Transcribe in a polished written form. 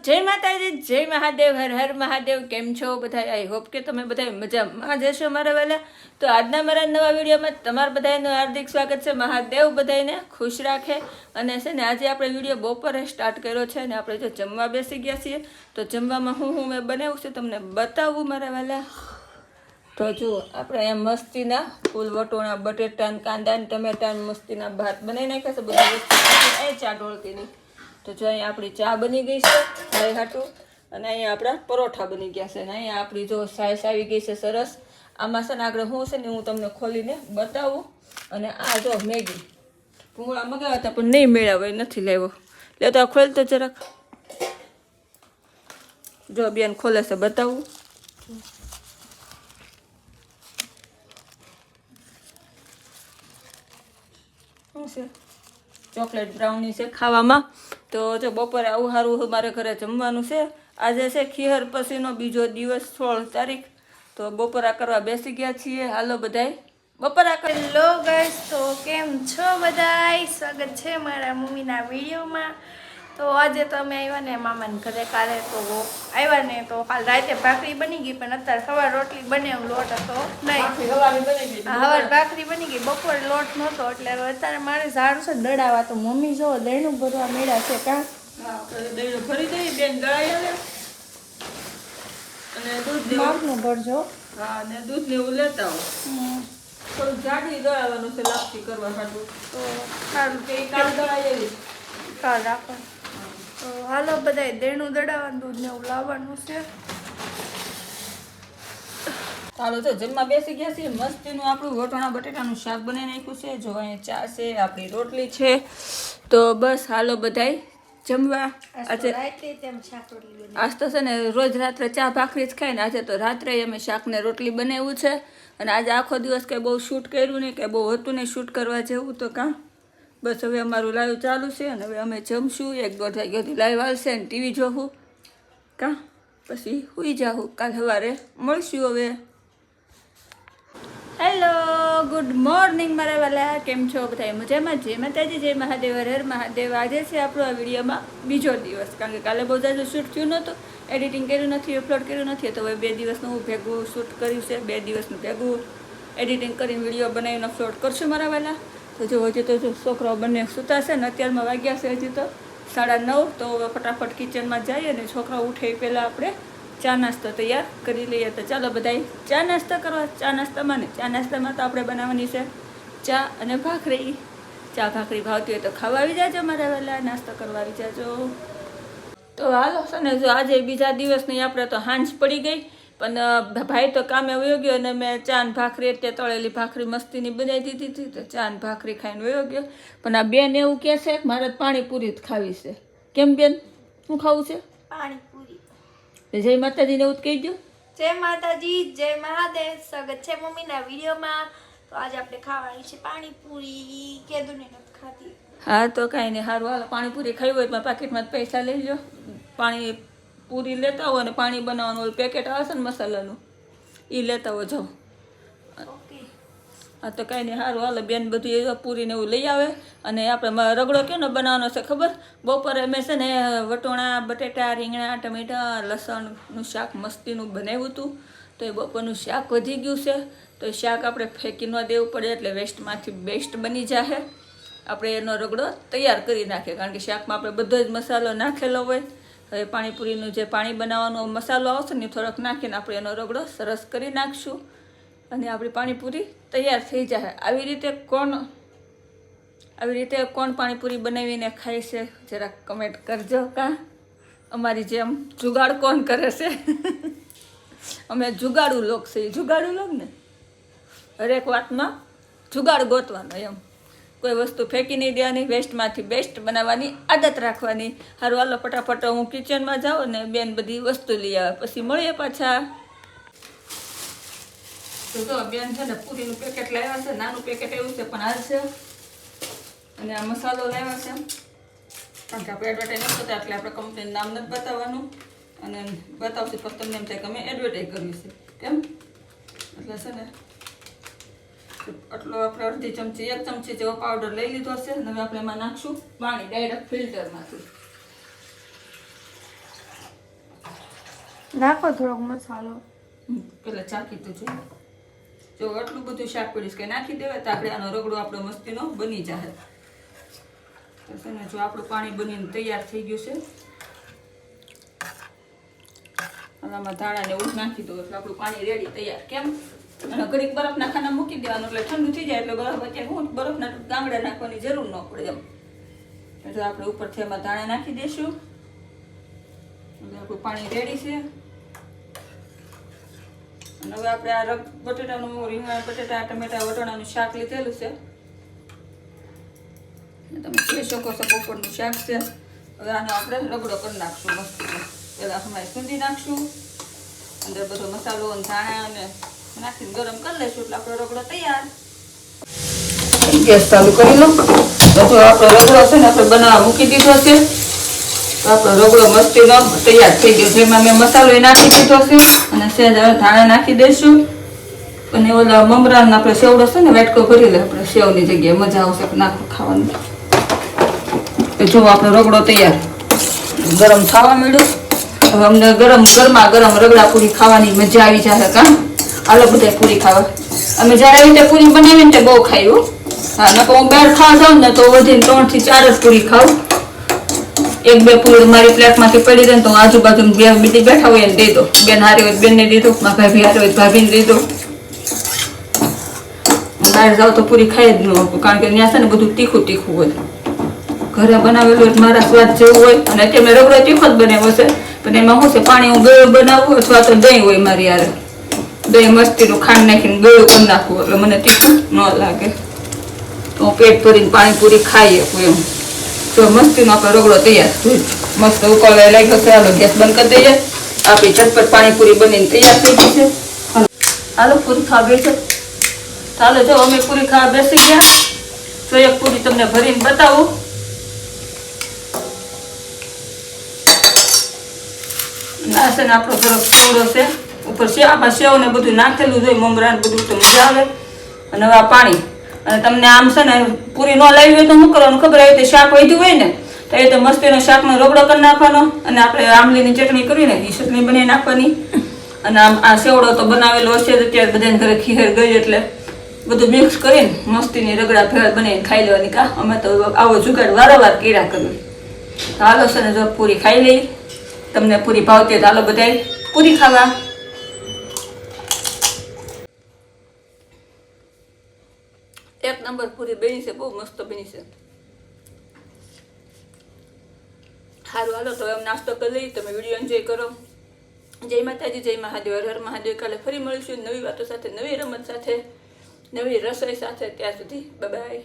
જય માતાજી, જય મહાદેવ, હર હર મહાદેવ. કેમ છો બધા? આઈ હોપ કે તમે બધા મજામાં જશો મારા વહેલા. તો આજના મારા નવા વિડીયોમાં તમારા બધાનું હાર્દિક સ્વાગત છે. મહાદેવ બધાને ખુશ રાખે. અને છે ને આજે આપણે વિડીયો બપોરે સ્ટાર્ટ કર્યો છે અને આપણે જો જમવા બેસી ગયા છીએ. તો જમવામાં હું મેં બનાવ્યું છે તમને બતાવું મારા વહેલા. તો જુઓ આપણે અહીંયા મસ્તીના ફૂલ વટોણા, બટેટા, કાંદા, ટમેટા, મસ્તીના ભાત બનાવી નાખ્યા છે. બધી વસ્તુ એ ચા ઢોળતીની. તો જો અહીંયા આપણી ચા બની ગઈ છે ભાઈ હાટું, અને અહીંયા આપણા પરોઠા બની ગયા છે. અને અહીંયા આપણી જો સાઈસ આવી ગઈ છે સરસ. આમાં છે ને આગળ શું છે ને હું તમને ખોલીને બતાવું. અને આ જો મેગી ભૂંગળા મગાવ્યા હતા પણ નહીં મેળવ્યો, નથી લેવો. લેતો ખોલ તો જરાક. જો બેન ખોલે છે, બતાવું. શું છે? ચોકલેટ બ્રાઉની છે ખાવામાં. તો જો બપોરે આવું સારું મારે ઘરે જમવાનું છે. આજે છે ખીહર પછીનો બીજો દિવસ 16 તારીખ. તો બપોરા કરવા બેસી ગયા છીએ. હાલો બધાય બપોરા કરી. હેલો ગાઈસ, તો કેમ છો બધાય? સ્વાગત છે મારા મમ્મીના વિડીયોમાં. તો આજે તો અમે આવ્યા ને મામાને ઘરે. કાલે તો આવ્યા ને તો કાલ રાતે ભાખરી બની ગઈ, પણ અત્યારે સવાર રોટલી બને એમ લોટ હતો નહીં. સવાર ભાખરી બની ગઈ, બપોરે લોટ નહોતો એટલે અત્યારે મારે ઝાડું છે દડાવા. તો મમ્મી જો દહીંનું ભરવા મેળા છે. કાં ભરી દઈ બેન, દળાઈ આવે અને દૂધ માપનું ભરજો. હા, અને દૂધ ને એવું લેતા હો. થોડું જાડી દળાવવાનું છે લાપસી કરવા માટે. તો સારું કે કાલ દળાઈ એવી કાલ રાખો. તો હાલો બધાય દેણું દડાવવાનું, દૂધ ને એવું લાવવાનું છે. ચાલો તો જમવા બેસી ગયા છીએ. મસ્તીનું આપણું વટોણા બટેટાનું શાક બનાવી નાખ્યું છે. જો અહીંયા ચા છે, આપણી રોટલી છે. તો બસ હાલો બધાય જમવા. આજે આજ તો છે ને રોજ રાત્રે ચા ભાખરી જ ખાય ને. આજે તો રાત્રે અમે શાક ને રોટલી બનાવ્યું છે. અને આજે આખો દિવસ કંઈ બહુ શૂટ કર્યું નહીં, કે બહુ હતું નહીં શૂટ કરવા જેવું. તો કાં બસ હવે અમારું લાઈવ ચાલુ છે અને હવે અમે જમશું. 1-1.5 વાગ્યાથી લાઈવ આવશે અને ટીવી જોવું. કાં પછી સુઈ જાઉં. કાલ સવારે મળશું. હવે હેલો, ગુડ મોર્નિંગ મારા વાલા. કેમ છો બધા? મજામાં? જય માતાજી, જય મહાદેવ, હર હર મહાદેવ. આજે છે આપણો આ વિડીયોમાં બીજો દિવસ, કારણ કે કાલે બહુ જાજુ શૂટ થયું નહોતું, એડિટિંગ કર્યું નથી, અપલોડ કર્યું નથી. તો હવે 2 દિવસનું હું ભેગું શૂટ કર્યું છે. 2 દિવસનું ભેગું એડિટિંગ કરીને વિડીયો બનાવીને અપલોડ કરશું મારા વાલા. તો જો હજી તો જો છોકરાઓ બંને સૂતા છે ને, અત્યારમાં વાગ્યા છે હજી તો 9:30. તો હવે ફટાફટ કિચનમાં જઈએ અને છોકરાઓ ઉઠે પહેલાં આપણે ચા નાસ્તો તૈયાર કરી લઈએ. તો ચાલો બધાય ચા નાસ્તા કરવા. ચા નાસ્તામાં તો આપણે બનાવવાની છે ચા અને ભાખરી. ચા ભાખરી ભાવતી હોય તો ખાવા આવી જાજો મારા વહેલા, નાસ્તો કરવા આવી જાજો. તો હાલો છે ને, જો આજે બીજા દિવસની આપણે તો હાંજ પડી ગઈ, પણ ભાઈ તો કામે વયો ગયો અને મેં ચા ને ભાખરી, એટલે તળેલી ભાખરી મસ્તીની બનાવી દીધી હતી. તો ચા ને ભાખરી ખાઈને વયો ગયો. પણ આ બેન એવું કહે છે કે મારે પાણીપુરી જ ખાવી છે. કેમ બેન, શું ખાવું છે? પાણીપુરી. જય માતાજીને એવું જ કહી દો. જય માતાજી, જય મહાદેવ. સ્વાગત છે મમ્મીના વિડીયોમાં. તો આજે આપણે ખાવાની છે પાણીપુરી. કેદું ને નથી ખાતી. હા તો કાંઈ નહીં, સારું હાલો. પાણીપુરી ખાવી હોય તો પાકીટમાં પૈસા લઈ લો. પાણી પૂરી લેતા હોય અને પાણી બનાવવાનું ઓલું પેકેટ આવે છે ને મસાલાનું, એ લેતા હોય જાઓ. હા તો કાંઈ નહીં, સારું હાલો. બેન બધું એ પૂરીને એવું લઈ આવે. અને આપણે રગડો કેનો બનાવવાનો છે ખબર? બપોરે મેં છે ને વટોણા, બટેટા, રીંગણા, ટમેટા, લસણનું શાક મસ્તીનું બનાવ્યું હતું. તો એ બપોરનું શાક વધી ગયું છે. તો એ શાક આપણે ફેંકી ન દેવું પડે, એટલે વેસ્ટમાંથી બેસ્ટ બની જાય. આપણે એનો રગડો તૈયાર કરી નાખીએ, કારણ કે શાકમાં આપણે બધો જ મસાલો નાખેલો હોય. હવે પાણીપુરીનું જે પાણી બનાવવાનો મસાલો આવશે ને થોડોક નાખીને આપણે એનો રગડો સરસ કરી નાખશું અને આપણી પાણીપુરી તૈયાર થઈ જાય. આવી રીતે કોણ પાણીપુરી બનાવીને ખાય છે જરાક કમેન્ટ કરજો. કાં અમારી જેમ જુગાડ કોણ કરે છે? અમે જુગાડુ લોક છે. જુગાડુ લોક ને હરેક વાતમાં જુગાડ ગોતવાનો. એમ કોઈ વસ્તુ ફેંકી નહીં દેવાની, વેસ્ટમાંથી બેસ્ટ બનાવવાની આદત રાખવાની. સારું હાલો ફટાફટ હું કિચનમાં જાઉં ને બેન બધી વસ્તુ લઈ આવે, પછી મળીએ પાછા. તો જો બેન છે ને પૂરીનું પેકેટ લાવ્યા છે, નાનું પેકેટ એવું છે પણ હાલ છે. અને આ મસાલો લાવ્યા છે, કારણ કે આપણે એડવર્ટાઈઝ નથી કરતા, એટલે આપણે કંપનીનું નામ નથી બતાવવાનું. અને બતાવશું પણ તમને એમ થાય કે અમે એડવર્ટાઈઝ કરવી છે કેમ. એટલે છે ને આટલો આપણે અડધી ચમચી, 1 ચમચી જેવો પાવડર લઈ લીધો છે. હવે આપણે એમાં નાખશું પાણી ડાયરેક્ટ ફિલ્ટરમાંથી. નાખો થોડોક મસાલો. પેલા ચાખી તો જોઈએ. જો આટલું બધું શાક પડીશ કે નાખી દેવાય તો આપણે આનો રગડો આપણો મસ્તીનો બની જાય. તો છે ને જો આપણું પાણી બનીને તૈયાર થઈ ગયું છે. આમાં ધાણા ને એવું નાખી દો એટલે આપણું પાણી રેડી તૈયાર. કેમ? અને ઘડીક બરફના ખાના મૂકી દેવાનું એટલે ઠંડુ થઈ જાય એટલે બરફ અત્યારે હું બરફના ગાંગડા નાખવાની જરૂર ન પડે એમ. એટલે આપણે ઉપરથી એમાં ધાણા નાખી દઈશું. એટલે આપણું પાણી રેડી છે. અને હવે આપણે આ બટેટાનું રીંગણ બટેટા ટમેટા વટાણાનું શાક લીધેલું છે. તમે જોઈ શકો છો બપોરનું શાક છે. હવે આનો આપણે રગડો કરી નાખશું મસ્ત. પહેલાં હમણાં સૂંધી નાખશું. અંદર બધો મસાલો અને ધાણા અને નાખીને ગરમ કરી લઈશું એટલે આપણો રગડો તૈયાર. ગેસ ચાલુ કરી લો. તો આપણો રગડો છે ને આપણે બનાવવા મૂકી દીધો છે. તો આપણો રગડો મસ્તીનો તૈયાર થઈ ગયો. જેમાં મેં મસાલો નાખી દીધો છે અને સહેજ હવે ધાણા નાખી દઈશું. અને ઓલા મમરાનો આપણે સેવડો છે ને વાટકો ભરી લે આપણે સેવની જગ્યાએ મજા આવશે નાખો ખાવાની. જો આપણો રગડો તૈયાર. ગરમ થવા માંડ્યો. હવે અમને ગરમા ગરમ રગડા પૂરી ખાવાની મજા આવી જાય. કાં હાલો બધા પૂરી ખાવા. અમે જ્યારે આવી રીતે પૂરી બનાવીને તે બહુ ખાયું. હા નકર હું બહાર ખાવા જાઉં ને તો વધીને 3 થી 4 જ પૂરી ખાઉં. 1-2 પૂરી મારી પ્લેટમાંથી પડી જાય ને તો આજુબાજુ બીજી બેઠા હોય એને દઈ દો. બેન હારી હોય બેનને દીધું, મારા ભાભી હારી હોય ભાભીને દીધું. બહાર જાવ તો પૂરી ખાઈ જ ન હતું કારણ કે ત્યાં છે ને બધું તીખું તીખું હોય. ઘરે બનાવેલું એટલે મારા સ્વાદ જેવું હોય. અને અત્યારે મેં રગડો તીખો જ બનાવ્યો છે પણ એમાં શું છે પાણી હું ગળ્યું બનાવું અથવા તો દહીં હોય મારી યારે. દહીં મસ્તીનું ખાંડ નાખીને ગળ્યું કરી નાખવું એટલે મને તીખું ન લાગે. તો હું પેટ ભરીને પાણીપુરી ખાઈ શકું એમ. તો મસ્તીનો આપણો રગડો તૈયાર. મસ્ત ઉકળવા લાગ્યો છે. હાલો ગેસ બંધ કરી દઈએ. આપણી ઝટપટ પાણીપુરી બનીને તૈયાર થઈ ગઈ છે. હાલો પૂરી ખાવા બેસે. ચાલો જો અમે પૂરી ખાવા બેસી ગયા. તો એક પૂરી તમને ભરીને બતાવું. આ છે ને આપણો થોડોક સેવડો છે. ઉપર આમાં સેવ ને બધું નાખેલું જોઈએ મમરા ને બધું તો મજા આવે. અને હવે આ પાણી. અને તમને આમ છે ને પૂરી ન લાવી હોય તો શું કરવાનું ખબર આવી રીતે શાક વધ્યું હોય ને તો એ રીતે મસ્તીનો શાકનો રગડો કરી નાખવાનો. અને આપણે આમલીની ચટણી કરવી ને એ ચટણી બનાવી નાખવાની. અને આ સેવડો તો બનાવેલો હશે જ અત્યારે બધાને ઘરે ખીર ગઈ એટલે બધું મિક્સ કરીને મસ્તીની રગડા ભેળ બનાવીને ખાઈ લેવાની. કા અમે તો આવો જુગાડ વારંવાર કર્યા કરવી. તો હાલો છે ને જો પૂરી ખાઈ લઈ. તમને પૂરી ભાવતી તો હાલો બધાય પૂરી ખાવા. એક નંબર પૂરી બની છે. બહુ મસ્ત બની છે. સારું હાલો તો એમ નાસ્તો કરી લઈ. તમે વિડીયો એન્જોય કરો. જય માતાજી, જય મહાદેવ, હર હર મહાદેવ. કાલે ફરી મળીશું નવી વાતો સાથે, નવી રમત સાથે, નવી રસોઈ સાથે. ત્યાં સુધી બાય બાય.